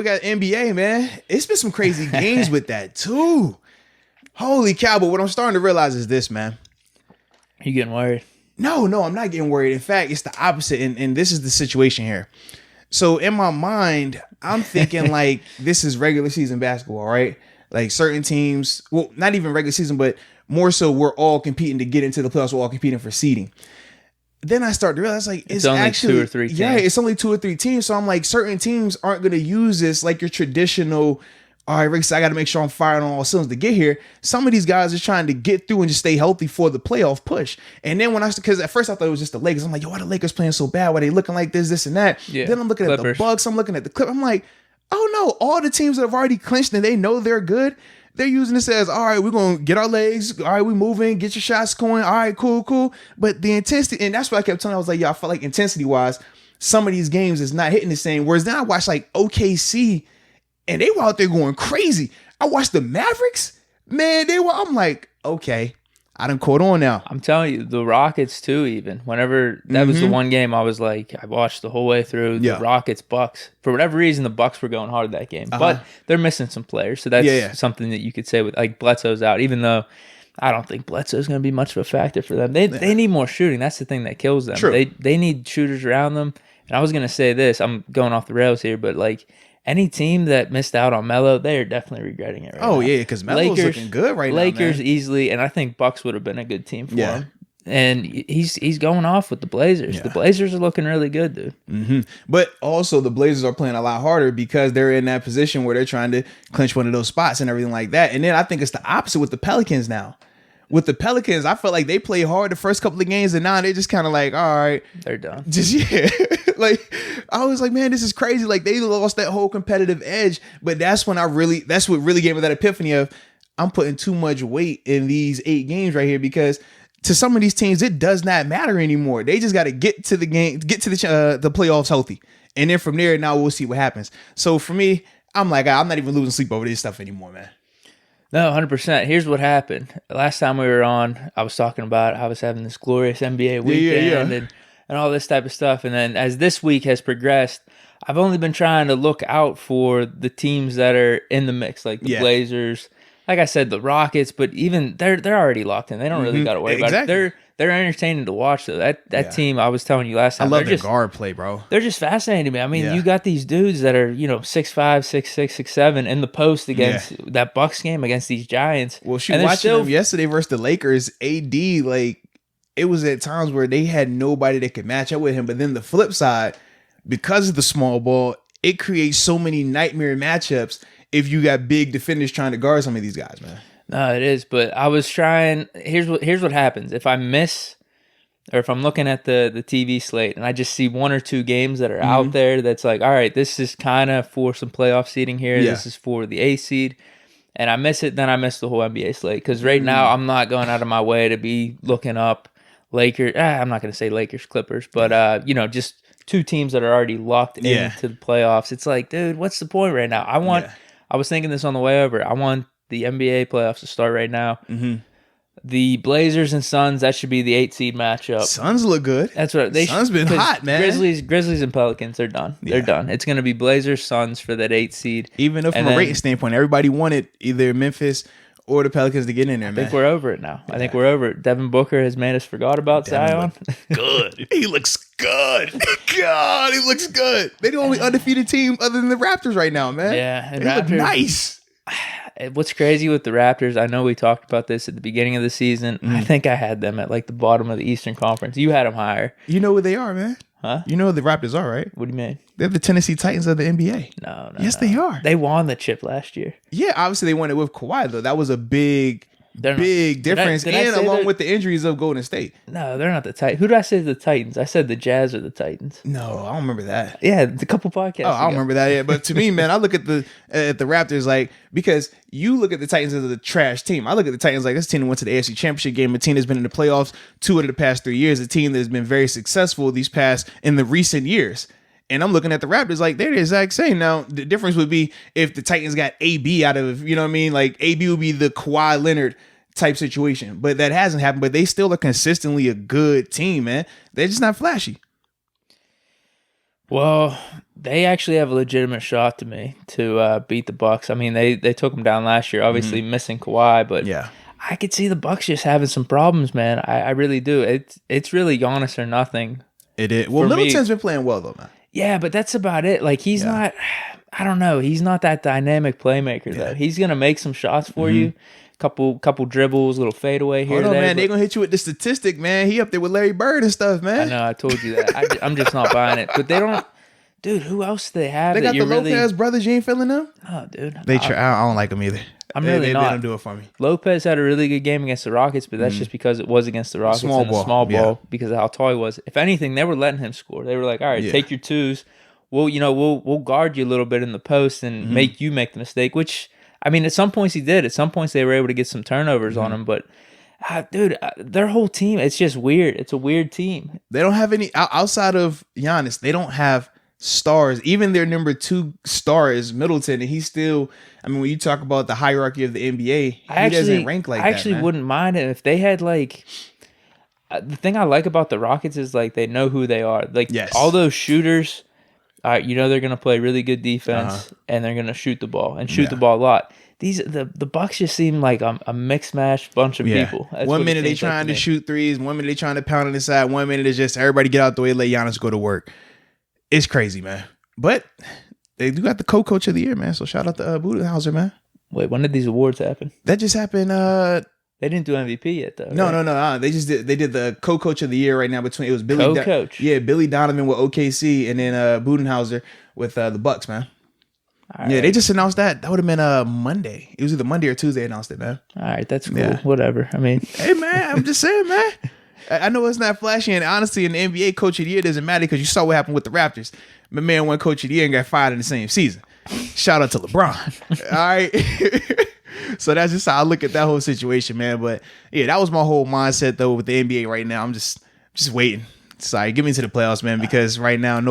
we got NBA, man. It's been some crazy games with that too. Holy cow! But what I'm starting to realize is this, man. You getting worried? No, I'm not getting worried. In fact, it's the opposite, and this is the situation here. So in my mind, I'm thinking like this is regular season basketball, right? Like certain teams, well, not even regular season, but more so we're all competing to get into the playoffs. We're all competing for seeding. Then I start to realize like it's only actually 2 or 3 teams. Yeah, it's only 2 or 3 teams. So I'm like, certain teams aren't going to use this like your traditional. All right, Rick, so I got to make sure I'm firing on all cylinders to get here. Some of these guys are trying to get through and just stay healthy for the playoff push. And then because at first I thought it was just the Lakers. I'm like, yo, why the Lakers playing so bad? Why they looking like this, and that? Yeah. Then I'm looking Clippers. at the Bucks. I'm looking at the Clippers. I'm like, oh no, all the teams that have already clinched and they know they're good, they're using this as, all right, we're going to get our legs. All right, we moving, get your shots going. All right, cool. But the intensity, and that's what I kept telling you. I was like, yo, I felt like intensity-wise, some of these games is not hitting the same. Whereas then I watched like OKC, and they were out there going crazy. I watched the Mavericks. Man, I'm like, okay, I done caught on now. I'm telling you, the Rockets too, even. Whenever that was the one game I was like, I watched the whole way through the Rockets, Bucks. For whatever reason, the Bucks were going hard that game. But they're missing some players. So that's something that you could say with like Bledsoe's out, even though I don't think Bledsoe's going to be much of a factor for them. They need more shooting. That's the thing that kills them. True. They need shooters around them. And I was going to say this, I'm going off the rails here, but like, any team that missed out on Melo, they are definitely regretting it right now. Yeah, because Melo's looking good right now, Lakers man. Easily, and I think Bucks would have been a good team for him. And he's going off with the Blazers. The Blazers are looking really good, dude. Mm-hmm. But also the Blazers are playing a lot harder because they're in that position where they're trying to clinch one of those spots and everything like that. And then I think it's the opposite with the Pelicans now. With the Pelicans, I felt like they played hard the first couple of games, and now they just kind of like, all right, they're done. Like I was like, man, this is crazy. Like they lost that whole competitive edge. But that's what really gave me that epiphany of I'm putting too much weight in these 8 games right here, because to some of these teams it does not matter anymore. They just got to get to the game, get to the playoffs healthy, and then from there, now we'll see what happens. So for me, I'm like, I'm not even losing sleep over this stuff anymore, man. No, 100%. Here's what happened. Last time we were on, I was talking about I was having this glorious NBA weekend and all this type of stuff. And then as this week has progressed, I've only been trying to look out for the teams that are in the mix, like the Blazers. Like I said, the Rockets, but even they're already locked in. They don't really got to worry about it. They're entertaining to watch, though. That team, I was telling you last time. I love their guard play, bro. They're just fascinating to me. I mean, you got these dudes that are, 6'5", 6'6", 6'7", in the post against that Bucks game against these Giants. Well, watching them yesterday versus the Lakers, AD, like, it was at times where they had nobody that could match up with him. But then the flip side, because of the small ball, it creates so many nightmare matchups if you got big defenders trying to guard some of these guys, man. No, it is, but I was trying. Here's what happens if I miss, or if I'm looking at the TV slate and I just see 1 or 2 games that are out there. That's like, all right, this is kind of for some playoff seeding here. Yeah. This is for the A seed, and I miss it. Then I miss the whole NBA slate, because right now I'm not going out of my way to be looking up Lakers. I'm not going to say Lakers, Clippers, but just 2 teams that are already locked into the playoffs. It's like, dude, what's the point right now? I was thinking this on the way over. I want the NBA playoffs to start right now. Mm-hmm. The Blazers and Suns, that should be the 8 seed matchup. Suns look good. That's what Suns been hot, man. Grizzlies and Pelicans, they're done. They're done. It's going to be Blazers, Suns for that 8 seed. Even though from a rating standpoint, everybody wanted either Memphis or the Pelicans to get in there, man. I think we're over it now. I think we're over it. Devin Booker has made us forgot about Zion. Good. He looks good. God, he looks good. They're the only undefeated team other than the Raptors right now, man. Yeah. And they look nice. What's crazy with the Raptors, I know we talked about this at the beginning of the season. I think I had them at like the bottom of the Eastern Conference. You had them higher. You know what they are, man. Huh? You know what the Raptors are, right? What do you mean? They're the Tennessee Titans of the NBA. No. Yes, they are. They won the chip last year. Yeah, obviously they won it with Kawhi, though. That was a big difference, and along with the injuries of Golden State. No, they're not the Titans. Who did I say the Titans? I said the Jazz or the Titans. No, I don't remember that. Yeah, a couple podcasts ago. I don't remember that yet. But to me, man, I look at the Raptors like, because you look at the Titans as a trash team. I look at the Titans like, this team that went to the AFC Championship game. A team that's been in the playoffs 2 out of the past 3 years. A team that's been very successful in the recent years. And I'm looking at the Raptors like they're the exact same. Now, the difference would be if the Titans got AB out of, you know what I mean? Like AB would be the Kawhi Leonard type situation. But that hasn't happened. But they still are consistently a good team, man. They're just not flashy. Well, they actually have a legitimate shot to me to beat the Bucks. I mean, they took them down last year, obviously missing Kawhi, but Yeah. I could see the Bucks just having some problems, man. I really do. It's really Giannis or nothing. It is. Well, For me- Middleton's been playing well though, man. Yeah, but that's about it. Like he's not. I don't know. He's not that dynamic playmaker though. He's gonna make some shots for you. Couple dribbles, little fadeaway here. Hold on, there, man. but- They're gonna hit you with the statistic, man. He up there with Larry Bird and stuff, I man. know. I told you that. I'm just not buying it. But they don't. Dude, who else do they have? They that got the you're Lopez really, brothers. You ain't feeling them? Oh, dude. They try. I don't like them either. I'm really they not. don't do it for me. Lopez had a really good game against the Rockets, but that's just because it was against the Rockets Small and ball, a small yeah. ball because of how tall he was. If anything, they were letting him score. They were like, "All right, Yeah. take your twos. We'll guard you a little bit in the post and make you make the mistake." Which I mean, at some points he did. At some points they were able to get some turnovers on him, but. Dude, their whole team, it's just weird. It's a weird team. They don't have any outside of Giannis. They don't have stars. Even their number 2 star is Middleton, and he's still. I mean, when you talk about the hierarchy of the NBA, he doesn't rank like that. I actually man. wouldn't mind it if they had like. The thing I like about the Rockets is like they know who they are. Like Yes. all those shooters, they're gonna play really good defense and they're gonna shoot the ball and shoot the ball a lot. The Bucks just seem like a mix mash bunch of people. That's One what it minute they seems like trying to to me. shoot threes. One minute they trying to pound on the side. One minute it's just everybody get out the way, let Giannis go to work. It's crazy, man. But they do got the co-coach of the year, man. So shout out to Budenholzer, man. Wait, when did these awards happen? That just happened. They didn't do MVP yet though. No, right? no. They just did. They did the co-coach of the year right now between. It was Billy. Co-coach? Billy Donovan with OKC, and then Budenholzer with the Bucks, man. All Yeah, right. they just announced that. That would have been Monday. It was either Monday or Tuesday. They announced it, man. All right, that's cool. Yeah. Whatever. I mean, Hey, man, I'm just saying, man. I know it's not flashy, and honestly, in the NBA, Coach of the Year doesn't matter because you saw what happened with the Raptors. My man won Coach of the Year and got fired in the same season. Shout out to LeBron. All right. So that's just how I look at that whole situation, man. But yeah, that was my whole mindset though with the NBA right now. I'm just waiting. Sorry, get me to the playoffs, man, because right now none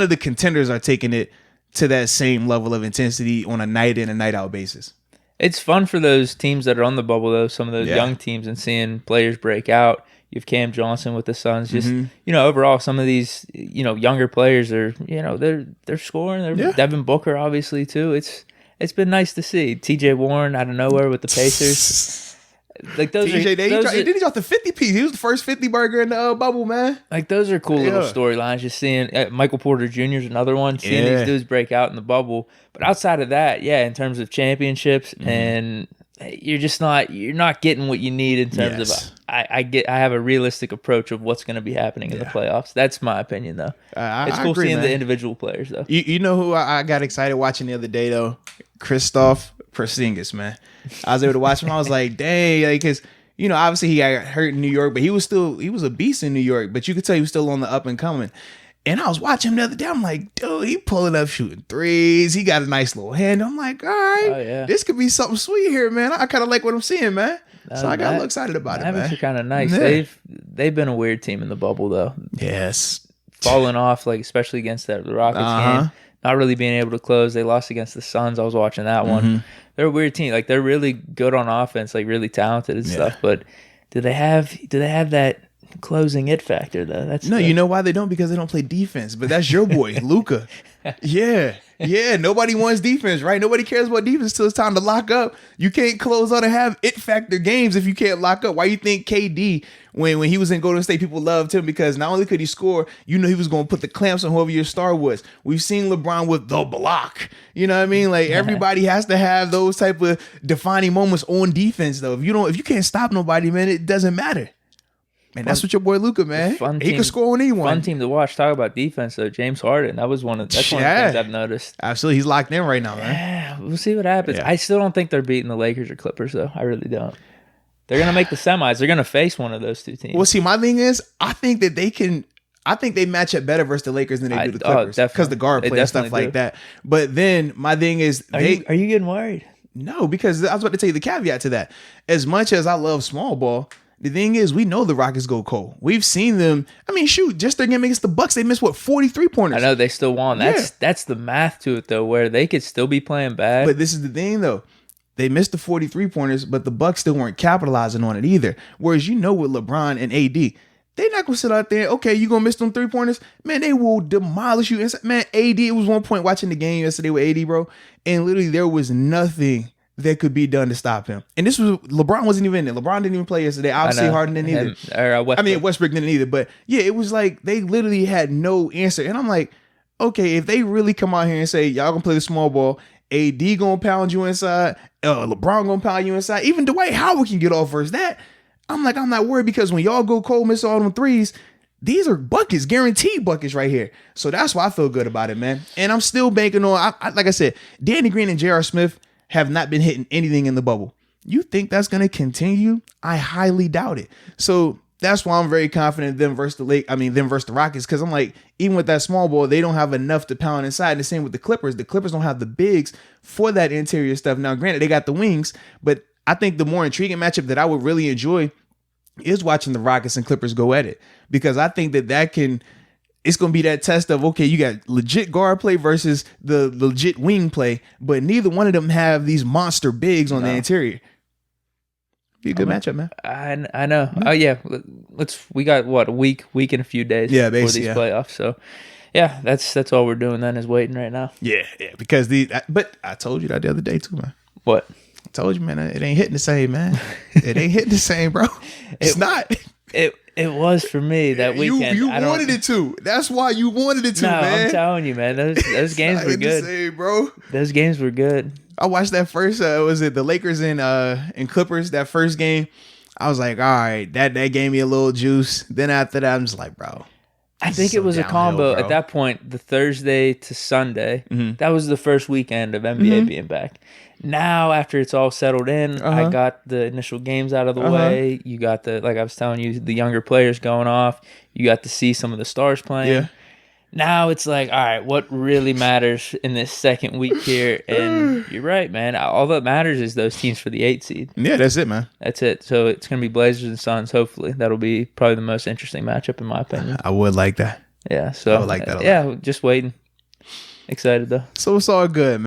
of the contenders are taking it to that same level of intensity on a night in and night out basis. it's fun for those teams that are on the bubble, though. Some of those young teams and seeing players break out. You have Cam Johnson with the Suns. Just overall, some of these younger players are they're scoring. They're Devin Booker, obviously too. It's been nice to see T.J. Warren out of nowhere with the Pacers. Like those TJ, are did he drop the 50 piece? He was the first 50 burger in the bubble, man. like those are cool little storylines. Just seeing Michael Porter Jr. is another one. Seeing these dudes break out in the bubble. But outside of that, in terms of championships, and you're not getting what you need in terms of. I have a realistic approach of what's going to be happening in the playoffs. That's my opinion, though. It's cool seeing the individual players, though. You know who I got excited watching the other day though? Kristaps Porzingis, man. I was able to watch him. I was like, dang, because obviously he got hurt in New York, but he was a beast in New York. But you could tell he was still on the up and coming. And I was watching him the other day. I'm like, dude, he pulling up shooting threes. He got a nice little hand. I'm like, all right, this could be something sweet here, man. I kind of like what I'm seeing, man. So I got a little excited about it, man. Mavericks are kind of nice. Yeah. They've been a weird team in the bubble, though. Yes. Falling off, like especially against the Rockets game. Not really being able to close. They lost against the Suns. I was watching that one. They're a weird team. Like they're really good on offense, like really talented and stuff. But do they have that closing it factor though? You know why they don't? Because they don't play defense. But that's your boy, Luka. Yeah. Nobody wants defense, right? Nobody cares about defense till it's time to lock up. You can't close out and have it factor games if you can't lock up. Why you think KD, when he was in Golden State, people loved him because not only could he score, he was going to put the clamps on whoever your star was. We've seen LeBron with the block. You know what I mean? Like everybody has to have those type of defining moments on defense, though. If you can't stop nobody, man, it doesn't matter. Man, that's what your boy Luka, man. He can score on anyone. Fun team to watch. Talk about defense though. James Harden. That's one of the things I've noticed. Absolutely, he's locked in right now, man. Yeah, we'll see what happens. Yeah. I still don't think they're beating the Lakers or Clippers though. I really don't. They're gonna make the semis. They're gonna face one of those two teams. Well, see, my thing is, I think they match up better versus the Lakers than they do the Clippers because the guard play and stuff like that. But then my thing is, are you getting worried? No, because I was about to tell you the caveat to that. As much as I love small ball, the thing is, we know the Rockets go cold. We've seen them. I mean, shoot, just their game against the Bucks, they missed 43 pointers. I know they still won. That's the math to it though, where they could still be playing bad. But this is the thing though. They missed the 43 pointers, but the Bucks still weren't capitalizing on it either. Whereas with LeBron and AD, They not gonna sit out there. Okay, you gonna miss them 3-pointers, man. They will demolish you. Man, AD. It was one point watching the game yesterday with AD, bro, and literally there was nothing that could be done to stop him. And this was LeBron wasn't even in it. LeBron didn't even play yesterday. Obviously, Harden didn't either. Westbrook didn't either. But yeah, it was like they literally had no answer. And I'm like, okay, if they really come out here and say y'all gonna play the small ball, AD gonna pound you inside, LeBron gonna pound you inside. Even Dwight Howard can get off versus that. I'm like, I'm not worried because when y'all go cold, miss all them threes, these are buckets, guaranteed buckets right here. So that's why I feel good about it, man. And I'm still banking on, like I said, Danny Green and J.R. Smith have not been hitting anything in the bubble. You think that's going to continue? I highly doubt it. So that's why I'm very confident them versus the Rockets, because I'm like, even with that small ball, they don't have enough to pound inside. And the same with the Clippers. The Clippers don't have the bigs for that interior stuff. Now, granted, they got the wings, but I think the more intriguing matchup that I would really enjoy is watching the Rockets and Clippers go at it, because I think it's going to be that test of, okay, you got legit guard play versus the legit wing play, but neither one of them have these monster bigs on the interior. Be a good matchup, man. I know. Oh yeah, we got what, a week and a few days for these playoffs. So yeah, that's all we're doing then, is waiting right now. Yeah, because but I told you that the other day too, man. What? I told you, man, it ain't hitting the same, man. It ain't hitting the same, bro. It's not. It was for me that weekend. You wanted it to. That's why you wanted it to, man. I'm telling you, man. Those games were good. Same, bro. Those games were good. I watched that first. Was it the Lakers and Clippers? That first game. I was like, all right, that gave me a little juice. Then after that, I'm just like, bro. I think it was a combo at that point. The Thursday to Sunday. Mm-hmm. That was the first weekend of NBA being back. Now, after it's all settled in, I got the initial games out of the way. You got like I was telling you, the younger players going off. You got to see some of the stars playing. Yeah. Now it's like, all right, what really matters in this second week here? And you're right, man. All that matters is those teams for the 8 seed. Yeah, that's it, man. That's it. So it's going to be Blazers and Suns, hopefully. That'll be probably the most interesting matchup, in my opinion. I would like that. Yeah, so I would like that a lot. Yeah, just waiting. Excited, though. So it's all good, man.